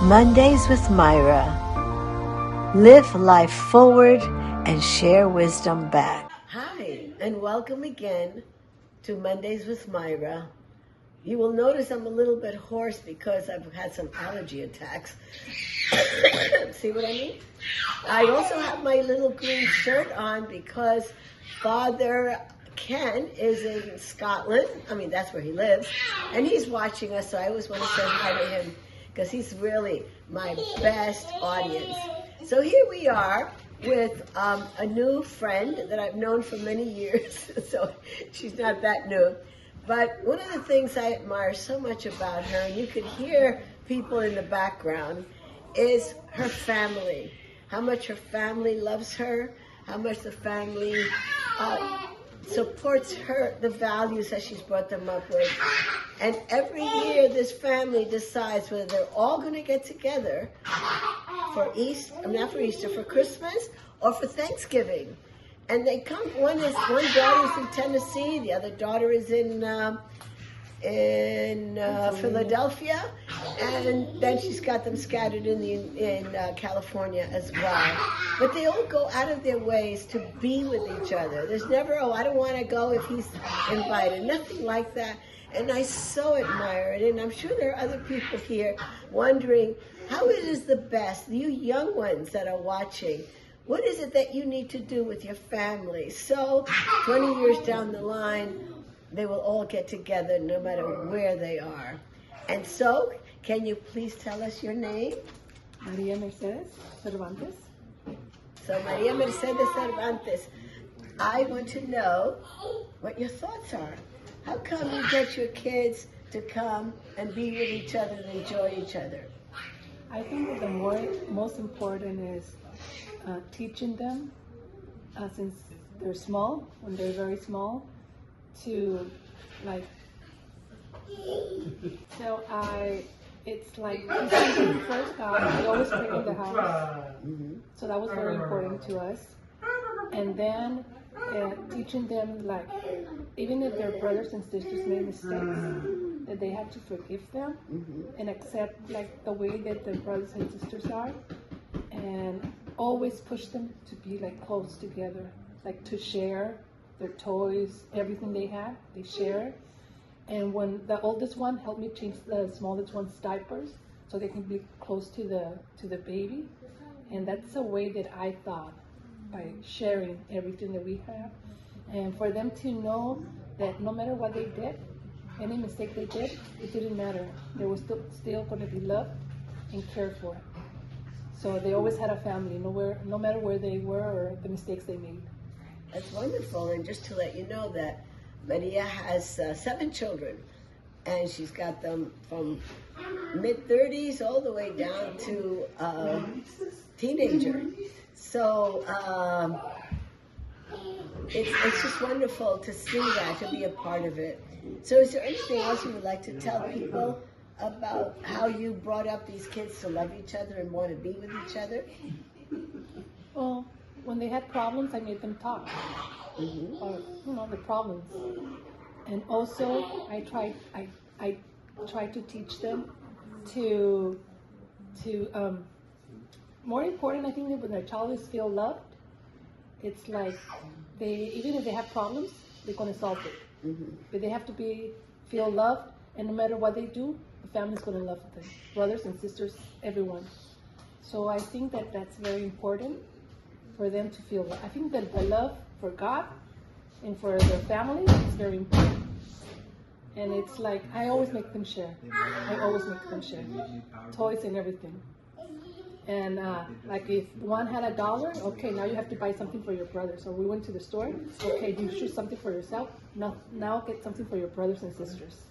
Mondays with Myra. Live life forward and share wisdom back. Hi, and welcome again to Mondays with Myra. You will notice I'm a little bit hoarse because I've had some allergy attacks. See what I mean? I also have my little green shirt on because Father Ken is in Scotland. I mean, that's where he lives. And he's watching us, so I always want to say hi to him because he's really my best audience. So here we are with a new friend that I've known for many years. So she's not that new. But one of the things I admire so much about her, and you could hear people in the background, is her family. How much her family loves her, how much the family supports her, the values that she's brought them up with. And every year this family decides whether they're all going to get together for for Christmas or for Thanksgiving. And they come, one daughter's in Tennessee, the other daughter is in Philadelphia, and then she's got them scattered in California as well. But they all go out of their ways to be with each other. There's never, I don't want to go if he's invited. Nothing like that. And I so admire it. And I'm sure there are other people here wondering how it is the best, you young ones that are watching, what is it that you need to do with your family? So 20 years down the line, they will all get together no matter where they are. And so, can you please tell us your name? Maria Cervantes. So Maria Mercedes Cervantes, I want to know what your thoughts are. How come you get your kids to come and be with each other and enjoy each other? I think that the most important is teaching them since they're small, when they're very small, to it's like first God, we always pray in the house. So that was very important to us. And then teaching them, like, even if their brothers and sisters made mistakes, that they have to forgive them and accept like the way that their brothers and sisters are, and always push them to be like close together, like to share their toys, everything they have, they share. And when the oldest one helped me change the smallest one's diapers, so they can be close to the baby. And that's a way that I thought, by sharing everything that we have, and for them to know that no matter what they did, any mistake they did, it didn't matter. They were still going to be loved and cared for. So they always had a family, no matter where they were or the mistakes they made. That's wonderful. And just to let you know that Maria has 7 children, and she's got them from mid-30s all the way down to teenager. So it's just wonderful to see that, to be a part of it. So is there anything else you would like to tell people about how you brought up these kids to love each other and want to be with each other? Well, when they had problems, I made them talk. Or, the problems. And also, I tried to teach them to more important, I think, that when their child is feel loved, it's like even if they have problems, they're going to solve it. But they have to feel loved, and no matter what they do, the family's going to love them, brothers and sisters, everyone. So I think that that's very important for them to feel love. I think that the love for God and for their family is very important. And it's like, I always make them share. Toys and everything. And like if one had $1, okay, now you have to buy something for your brother. So we went to the store, okay, you choose something for yourself, now get something for your brothers and sisters.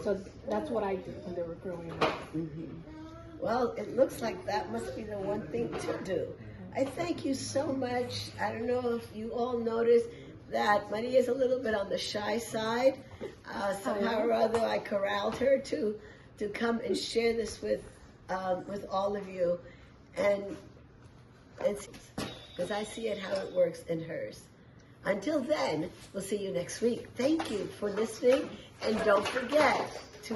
So that's what I did when they were growing up. Well, it looks like that must be the one thing to do. I thank you so much. I don't know if you all noticed that Maria is a little bit on the shy side. Somehow or other, I corralled her to come and share this with all of you, and it's because I see it how it works in hers. Until then, we'll see you next week. Thank you for listening, and don't forget to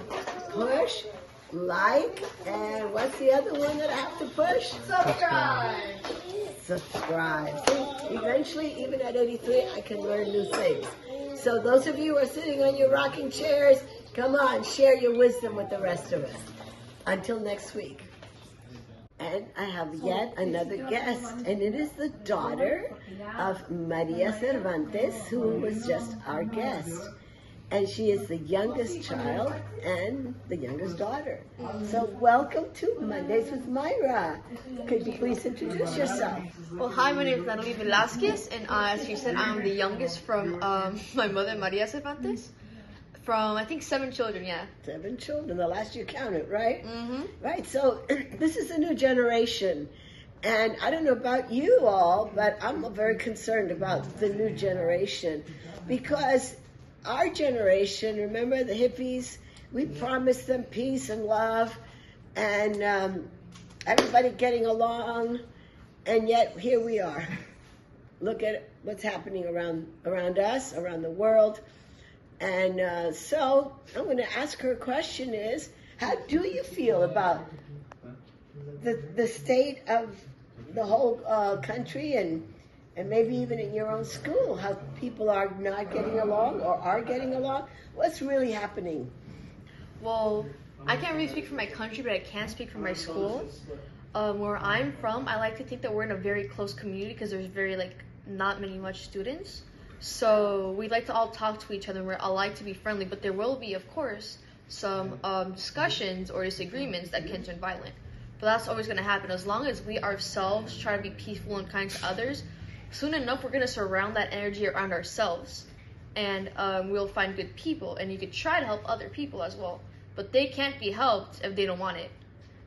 push, like, and what's the other one that I have to push? Subscribe. See, eventually, even at 83, I can learn new things. So those of you who are sitting on your rocking chairs, come on, share your wisdom with the rest of us. Until next week. And I have yet another guest, and it is the daughter of Maria Cervantes, who was just our guest. And she is the youngest child and the youngest daughter. So welcome to Mondays with Myra. Could you please introduce yourself? Well, hi, my name is Natalie Velazquez, and as she said, I'm the youngest from my mother, Maria Cervantes. From, I think, 7 children, yeah. 7 children, the last you counted, right? Mm-hmm. Right, so this is a new generation. And I don't know about you all, but I'm very concerned about the new generation. Because our generation, remember the hippies? We promised them peace and love and everybody getting along. And yet, here we are. Look at what's happening around us, around the world. And so I'm going to ask her a question is, how do you feel about the state of the whole country and maybe even in your own school, how people are not getting along or are getting along? What's really happening? Well, I can't really speak for my country, but I can speak for my school. Where I'm from, I like to think that we're in a very close community because there's not much students. So we like to all talk to each other. We're all like to be friendly, but there will be, of course, some discussions or disagreements that can turn violent. But that's always going to happen. As long as we ourselves try to be peaceful and kind to others, soon enough we're going to surround that energy around ourselves, and we'll find good people. And you could try to help other people as well, but they can't be helped if they don't want it.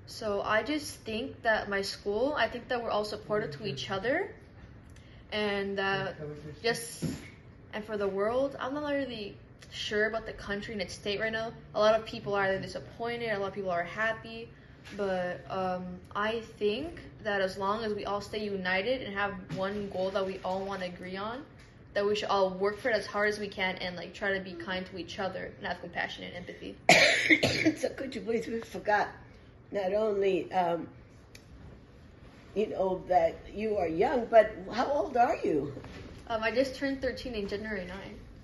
So I just think that my school, I think that we're all supportive to each other. And and for the world, I'm not really sure about the country and its state right now. A lot of people are either disappointed, a lot of people are happy, but I think that as long as we all stay united and have one goal that we all want to agree on, that we should all work for it as hard as we can and try to be kind to each other and have compassion and empathy. So could you please, we forgot not only that you are young, but how old are you? I just turned 13 in January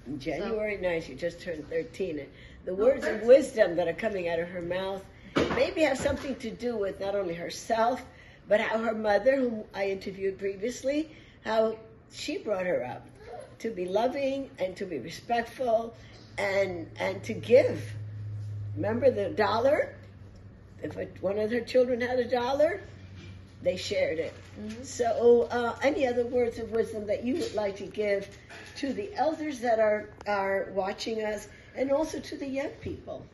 9. January 9th, you just turned 13. And the words of wisdom that are coming out of her mouth maybe have something to do with not only herself, but how her mother, whom I interviewed previously, how she brought her up to be loving and to be respectful and to give. Remember the $1? If one of her children had $1, they shared it. Mm-hmm. So any other words of wisdom that you would like to give to the elders that are watching us and also to the young people?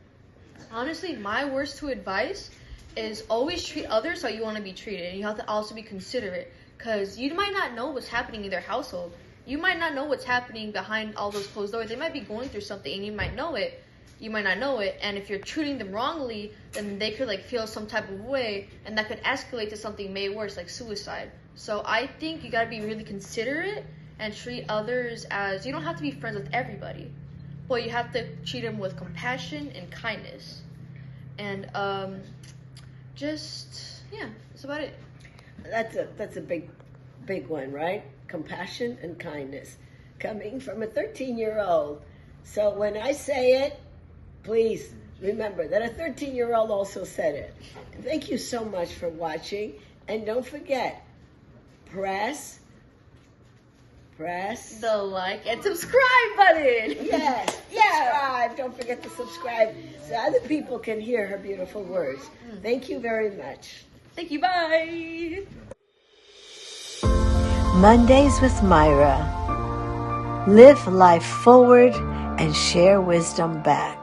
Honestly, my words to advice is always treat others how you want to be treated. And you have to also be considerate, because you might not know what's happening in their household. You might not know what's happening behind all those closed doors. They might be going through something and you might know it. You might not know it, and if you're treating them wrongly, then they could feel some type of way, and that could escalate to something way worse, like suicide. So I think you gotta be really considerate and treat others as, you don't have to be friends with everybody, but you have to treat them with compassion and kindness. And that's about it. That's a big one, right? Compassion and kindness, coming from a 13-year-old. So when I say it, please remember that a 13-year-old also said it. Thank you so much for watching. And don't forget, press the like and subscribe button. Yes, subscribe. Don't forget to subscribe so other people can hear her beautiful words. Thank you very much. Thank you. Bye. Mondays with Myra. Live life forward and share wisdom back.